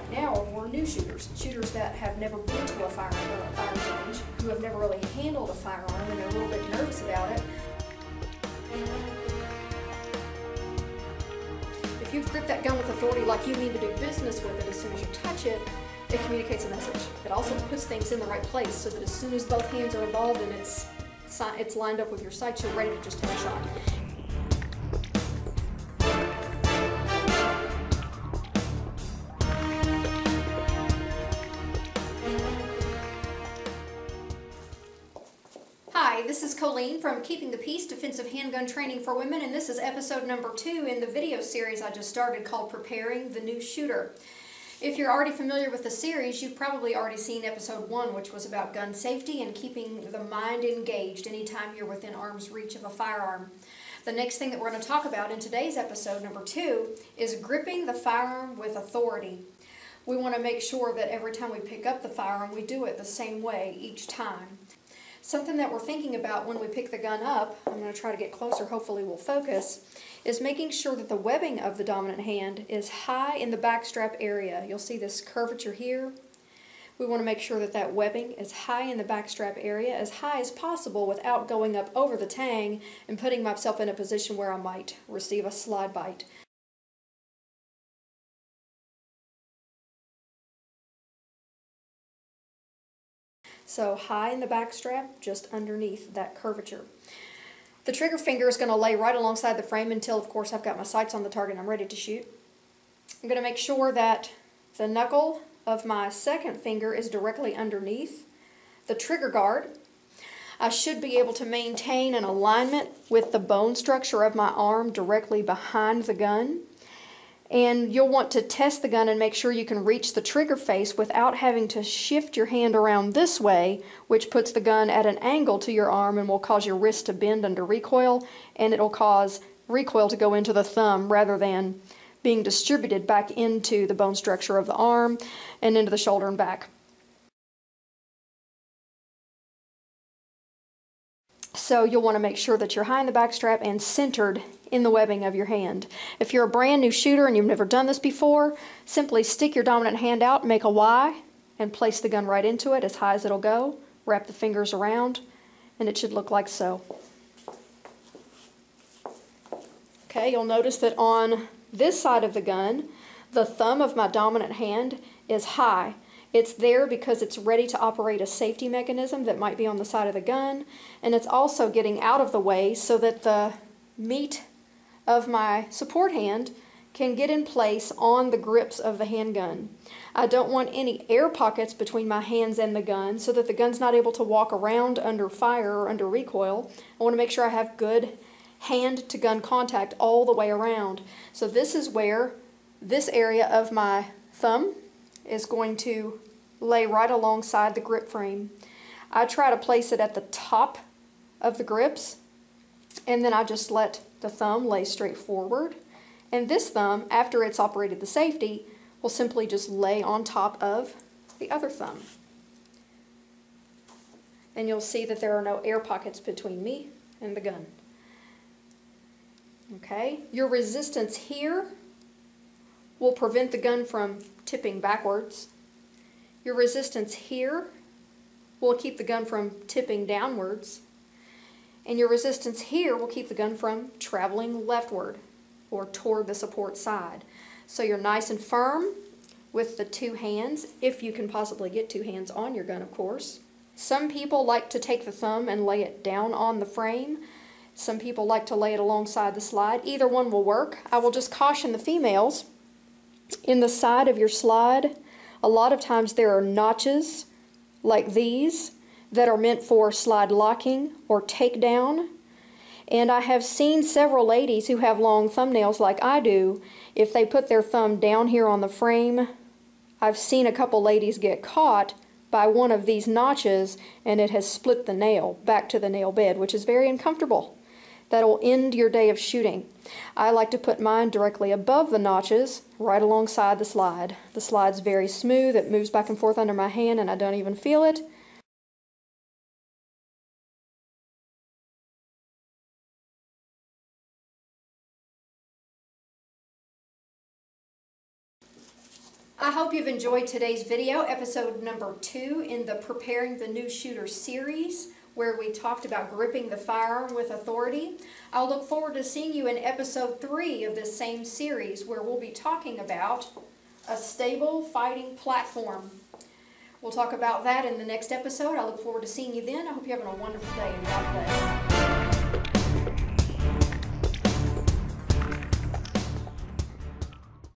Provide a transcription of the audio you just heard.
right now are more new shooters, shooters that have never been to a firearm range, who have never really handled a firearm and they're a little bit nervous about it. If you grip that gun with authority like you mean to do business with it as soon as you touch it, it communicates a message. It also puts things in the right place so that as soon as both hands are involved and it's lined up with your sights, you're ready to just take a shot. Hi, this is Colleen from Keeping the Peace Defensive Handgun Training for Women, and this is episode number 2 in the video series I just started called Preparing the New Shooter. If you're already familiar with the series, you've probably already seen episode 1, which was about gun safety and keeping the mind engaged anytime you're within arm's reach of a firearm. The next thing that we're going to talk about in today's episode, number 2, is gripping the firearm with authority. We want to make sure that every time we pick up the firearm, we do it the same way each time. Something that we're thinking about when we pick the gun up, I'm going to try to get closer, hopefully we'll focus, is making sure that the webbing of the dominant hand is high in the backstrap area. You'll see this curvature here. We want to make sure that that webbing is high in the backstrap area, as high as possible without going up over the tang and putting myself in a position where I might receive a slide bite. So high in the back strap, just underneath that curvature. The trigger finger is going to lay right alongside the frame until, of course, I've got my sights on the target and I'm ready to shoot. I'm going to make sure that the knuckle of my second finger is directly underneath the trigger guard. I should be able to maintain an alignment with the bone structure of my arm directly behind the gun. And you'll want to test the gun and make sure you can reach the trigger face without having to shift your hand around this way, which puts the gun at an angle to your arm and will cause your wrist to bend under recoil, and it'll cause recoil to go into the thumb rather than being distributed back into the bone structure of the arm and into the shoulder and back. So you'll want to make sure that you're high in the back strap and centered in the webbing of your hand. If you're a brand new shooter and you've never done this before, simply stick your dominant hand out, make a Y, and place the gun right into it as high as it'll go. Wrap the fingers around, and it should look like so. Okay, you'll notice that on this side of the gun, the thumb of my dominant hand is high. It's there because it's ready to operate a safety mechanism that might be on the side of the gun, and it's also getting out of the way so that the meat of my support hand can get in place on the grips of the handgun. I don't want any air pockets between my hands and the gun so that the gun's not able to walk around under fire or under recoil. I want to make sure I have good hand-to-gun contact all the way around. So this is where this area of my thumb is going to lay right alongside the grip frame. I try to place it at the top of the grips, and then I just let the thumb lay straight forward. And this thumb, after it's operated the safety, will simply just lay on top of the other thumb. And you'll see that there are no air pockets between me and the gun. Okay, your resistance here will prevent the gun from tipping backwards. Your resistance here will keep the gun from tipping downwards. And your resistance here will keep the gun from traveling leftward or toward the support side. So you're nice and firm with the two hands, if you can possibly get two hands on your gun, of course. Some people like to take the thumb and lay it down on the frame. Some people like to lay it alongside the slide. Either one will work. I will just caution the females, in the side of your slide, a lot of times there are notches like these that are meant for slide locking or takedown. And I have seen several ladies who have long thumbnails like I do. If they put their thumb down here on the frame, I've seen a couple ladies get caught by one of these notches and it has split the nail back to the nail bed, which is very uncomfortable. That'll end your day of shooting. I like to put mine directly above the notches, right alongside the slide. The slide's very smooth, it moves back and forth under my hand and I don't even feel it. I hope you've enjoyed today's video, episode number 2 in the Preparing the New Shooter series, where we talked about gripping the firearm with authority. I'll look forward to seeing you in episode 3 of this same series, where we'll be talking about a stable fighting platform. We'll talk about that in the next episode. I look forward to seeing you then. I hope you're having a wonderful day, and God bless.